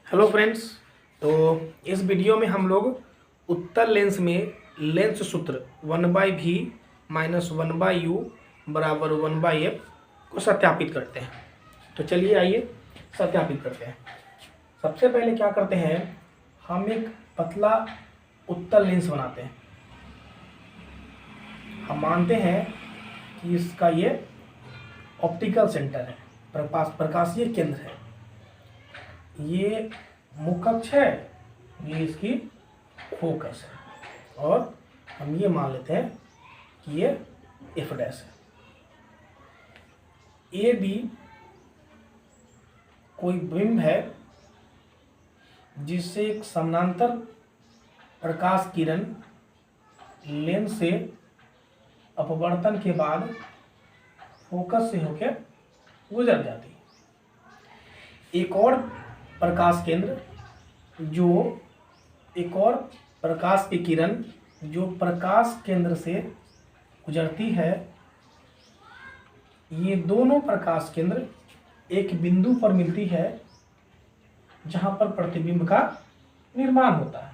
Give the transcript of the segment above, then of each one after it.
Hello friends. तो इस video में हम लोग उत्तल लेंस में लेंस सूत्र 1/v माइनस 1/u बराबर 1/f को सत्यापित करते हैं। तो चलिए आइए सत्यापित करते हैं। सबसे पहले क्या करते हैं, हम एक पतला उत्तल लेंस बनाते हैं। हम मानते हैं कि इसका ये ऑप्टिकल सेंटर है, प्रकाशीय केंद्र है। ये मुख्य अक्ष है, ये इसकी फोकस है, और हम ये मान लेते हैं कि ये एफ डैश है। ए बी कोई बिंब है जिससे एक समानांतर प्रकाश किरण लेंस से अपवर्तन के बाद फोकस से होकर गुजर जाती है। एक और प्रकाश की किरण जो प्रकाश केंद्र से गुजरती है, ये दोनों प्रकाश केंद्र एक बिंदु पर मिलती है जहां पर प्रतिबिंब का निर्माण होता है।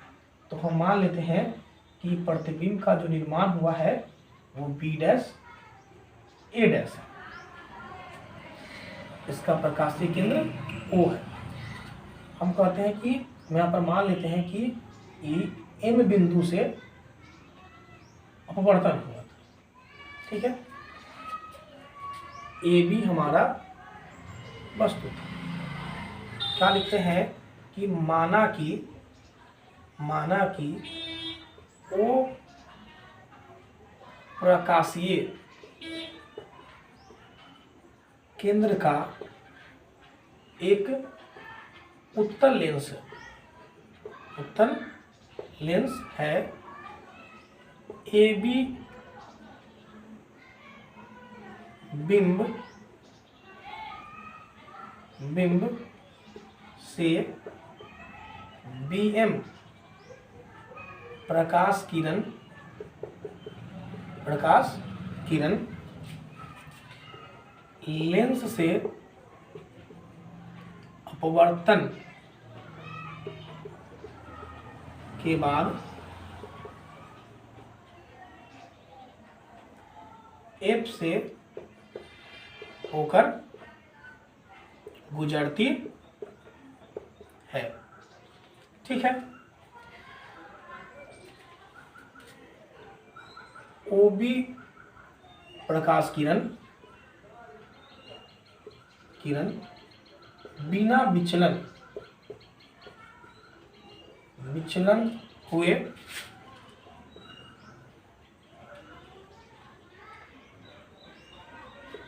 तो हम मान लेते हैं कि प्रतिबिंब का जो निर्माण हुआ है वो बी डैश ए डैश है। इसका प्रकाशीय केंद्र ओ है। हम कहते हैं कि यहाँ पर मान लेते हैं कि ये एम बिंदु से अपवर्तन हुआ था, ठीक है। ए बी हमारा वस्तु था। क्या लिखते हैं कि माना कि ओ प्रकाशीय केंद्र का एक उत्तल लेंस है। ए बी बिंब से बी एम प्रकाश किरण लेंस से अपवर्तन के बाद एफ से होकर गुजरती है, ठीक है। ओ बी प्रकाश किरण बिना विचलन हुए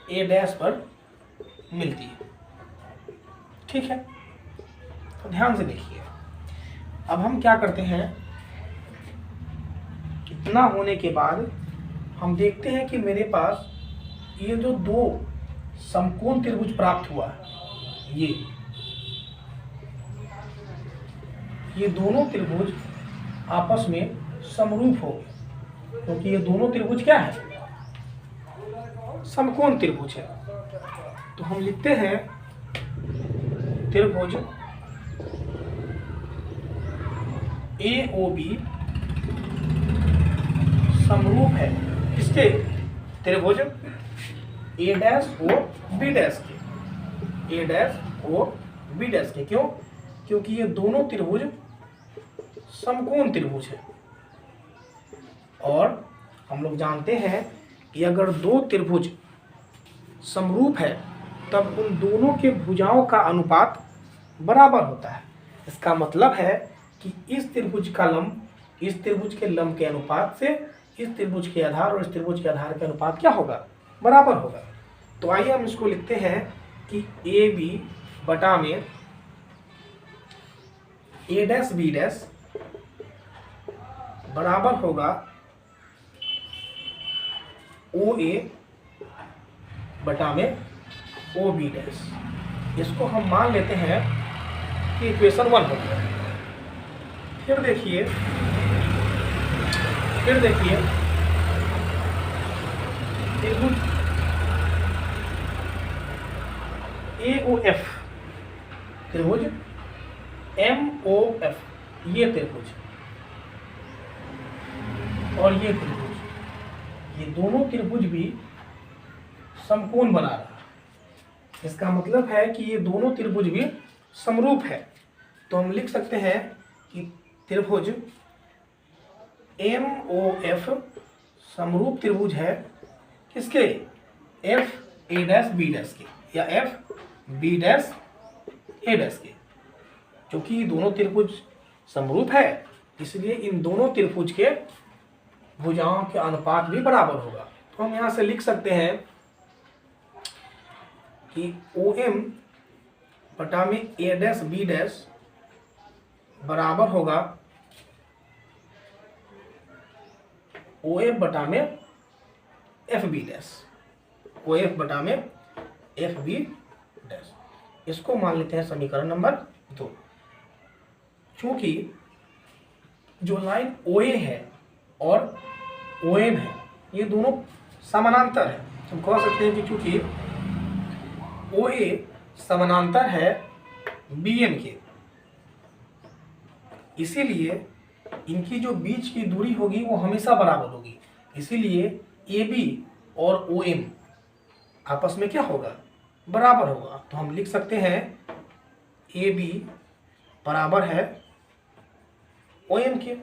ए डैश पर मिलती है, ठीक है। तो ध्यान से देखिए। अब हम क्या करते हैं, इतना होने के बाद हम देखते हैं कि मेरे पास ये जो दो समकोण त्रिभुज प्राप्त हुआ है, ये दोनों त्रिभुज आपस में समरूप हो गए, क्योंकि ये दोनों त्रिभुज क्या है, समकोण त्रिभुज है। तो हम लिखते हैं त्रिभुज ए ओ बी समरूप है किसके, त्रिभुज ए डैश ओ बी डैश के, ए डैश ओ बी डैश के। क्यों? क्योंकि ये दोनों त्रिभुज समकोण त्रिभुज है, और हम लोग जानते हैं कि अगर दो त्रिभुज समरूप है तब उन दोनों के भुजाओं का अनुपात बराबर होता है। इसका मतलब है कि इस त्रिभुज का लंब इस त्रिभुज के लंब के अनुपात से इस त्रिभुज के आधार और इस त्रिभुज के आधार के अनुपात क्या होगा, बराबर होगा। तो आइए हम इसको लिखते हैं कि ए बी बटा में ए डैश बी डैश बराबर होगा ओ ए बटा में ओ बी डैश। इसको हम मान लेते हैं कि इक्वेशन 1 हो गया। फिर देखिए त्रिभुज ए ओ एफ, त्रिभुज MOF, ये त्रिभुज और ये त्रिभुज, ये दोनों त्रिभुज भी समकोण बना रहा है। इसका मतलब है कि ये दोनों त्रिभुज भी समरूप है। तो हम लिख सकते हैं कि त्रिभुज MOF समरूप त्रिभुज है किसके, FA' B' के या FB' A' के। क्योंकि दोनों त्रिभुज समरूप है इसलिए इन दोनों त्रिभुज के भुजाओं के अनुपात भी बराबर होगा। तो हम यहाँ से लिख सकते हैं कि OM बटा में A' B' बराबर होगा OF बटा में FB', OF बटा में FB'। इसको मान लेते हैं समीकरण नंबर 2। क्योंकि जो लाइन OA है और OM है ये दोनों समानांतर है, हम कह सकते हैं कि क्योंकि OA समानांतर है BM के, इसीलिए इनकी जो बीच की दूरी होगी वो हमेशा बराबर होगी। इसीलिए AB और OM आपस में क्या होगा, बराबर होगा। तो हम लिख सकते हैं AB बराबर है OM के।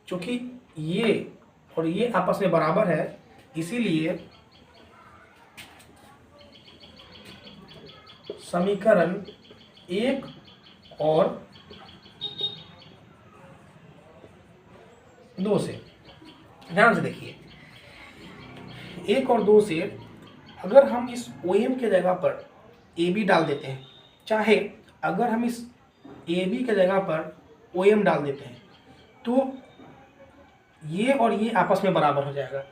चूंकि ये और ये आपस में बराबर है इसीलिए समीकरण 1 और 2 से, ध्यान से देखिए, 1 और 2 से अगर हम इस OM के जगह पर AB डाल देते हैं, चाहे अगर हम इस AB के जगह पर OM डाल देते हैं, तो ये और ये आपस में बराबर हो जाएगा।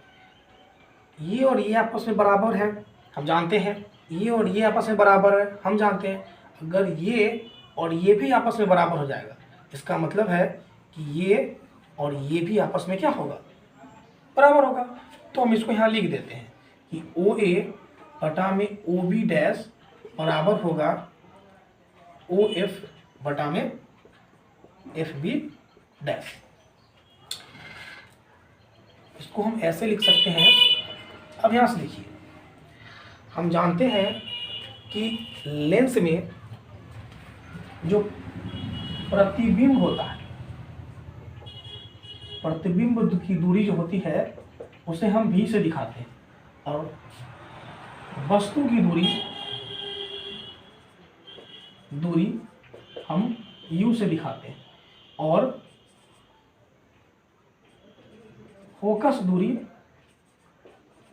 ये और ये आपस में बराबर है हम जानते हैं, ये और ये आपस में बराबर है हम जानते हैं। अगर ये और ये भी आपस में बराबर हो जाएगा इसका मतलब है कि ये और ये भी आपस में क्या होगा, बराबर होगा। तो हम इसको यहाँ लिख देते हैं कि OA बटा में OB' बराबर होगा OF बटा में FB'। इसको हम ऐसे लिख सकते हैं। अब यहाँ से देखिए, हम जानते हैं कि लेंस में जो प्रतिबिंब होता है, प्रतिबिंब की दूरी जो होती है उसे हम V से दिखाते हैं और वस्तु की दूरी हम U से दिखाते हैं और फोकस दूरी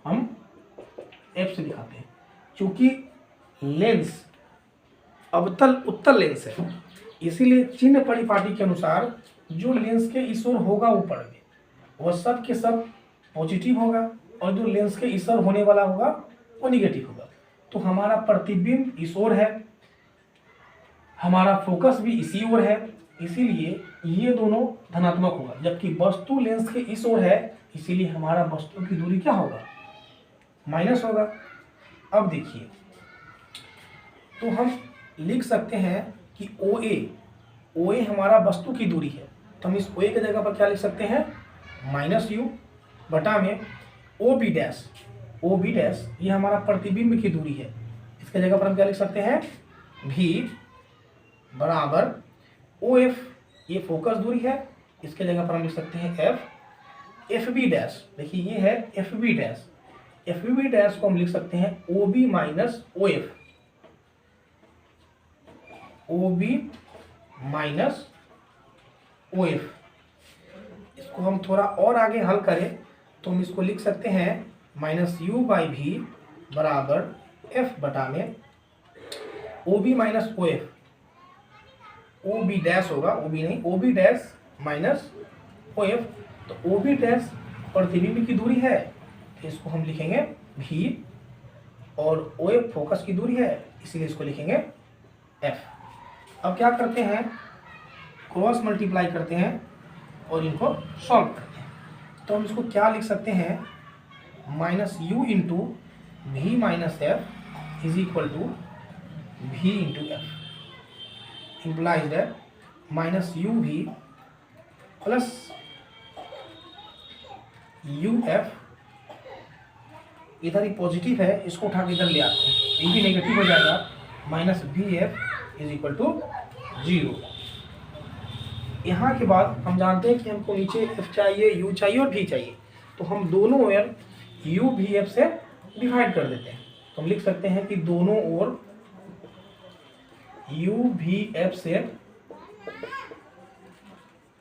हम F से दिखाते हैं। चूंकि लेंस अवतल उत्तल लेंस है इसीलिए चिन्ह परिपाटी के अनुसार जो लेंस के इस ओर होगा ऊपर में वह सब के सब पॉजिटिव होगा और जो लेंस के इस ओर होने वाला होगा वो निगेटिव होगा। तो हमारा प्रतिबिंब इस ओर है, हमारा फोकस भी इसी ओर है, इसीलिए ये दोनों धनात्मक होगा। जबकि वस्तु लेंस के इस ओर है इसीलिए हमारा वस्तु की दूरी क्या होगा, माइनस होगा। अब देखिए, तो हम लिख सकते हैं कि OA हमारा वस्तु की दूरी है, तो हम इस OA के जगह पर क्या लिख सकते हैं, -U बटा में OB' ये हमारा प्रतिबिंब की दूरी है। इसके जगह पर हम क्या लिख सकते हैं, V बराबर OF ये फोकस दूरी है, इसके जगह पर हम लिख सकते हैं FB'। देखिए ये है FB' को हम लिख सकते हैं OB माइनस OF। इसको हम थोड़ा और आगे हल करें तो हम इसको लिख सकते हैं -U/V बराबर F बटा में OB माइनस OF, OB' होगा, OB नहीं, OB' माइनस OF। तो OB' प्रतिबिंब की दूरी है तो इसको हम लिखेंगे V और OF फोकस की दूरी है इसीलिए इसको लिखेंगे F। अब क्या करते हैं, क्रॉस मल्टीप्लाई करते हैं और इनको सॉल्व करते हैं। तो हम इसको क्या लिख सकते हैं, -U into V minus F is equal to V into F। Implies that minus U भी प्लस यू एफ, इधर ही पॉजिटिव है, इसको उठा के इधर ले आते हैं, ये भी नेगेटिव हो जाएगा, minus B F is equal to 0। यहाँ के बाद हम जानते हैं कि हमको नीचे एफ चाहिए, यू चाहिए और भी चाहिए, तो हम दोनों ओर यू भी एफ से डिवाइड कर देते हैं। तो हम लिख सकते हैं कि दोनों ओर यू भी एफ से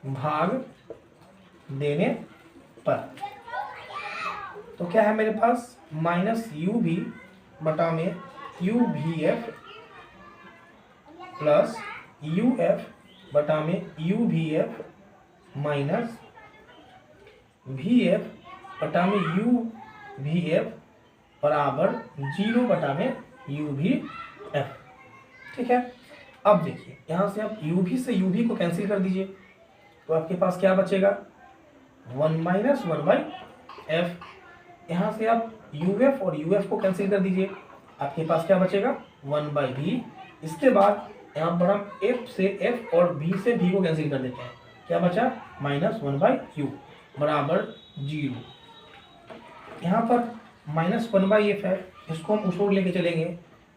भाग देने पर, तो क्या है मेरे पास, माइनस यू भी बटा में यू भी एफ प्लस यू एफ बटा में यू भी एफ माइनस भी एफ बटा में यू भी एफ बराबर 0 बटा में यू भी एफ। ठीक है, अब देखिए यहाँ से आप यू भी से यू भी को कैंसिल कर दीजिए, तो आपके पास क्या बचेगा, 1 माइनस 1 बाई एफ। यहाँ से आप यू एफ और यू एफ को कैंसिल कर दीजिए, आपके पास क्या बचेगा, 1 बाई बी। इसके बाद यहाँ पर हम एफ से एफ और बी से बी को कैंसिल कर देते हैं, क्या बचा, माइनस 1 बाई यू बराबर 0। यहाँ पर माइनस 1 बाई एफ है, इसको हम उस ओर लेके चलेंगे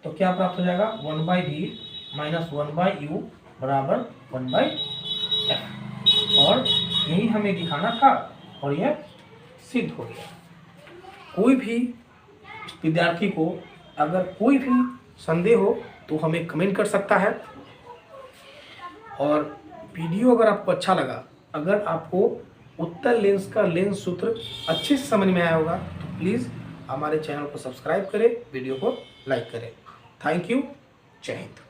तो क्या प्राप्त हो जाएगा, 1 by B minus 1 by U बराबर 1 बाई एफ। और यही हमें दिखाना था और यह सिद्ध हो गया। कोई भी विद्यार्थी को अगर कोई भी संदेह हो तो हमें कमेंट कर सकता है। और वीडियो अगर आपको अच्छा लगा, अगर आपको उत्तल लेंस का लेंस सूत्र अच्छे से समझ में आया होगा तो प्लीज़ हमारे चैनल को सब्सक्राइब करें, वीडियो को लाइक करें। थैंक यू, जय हिंद।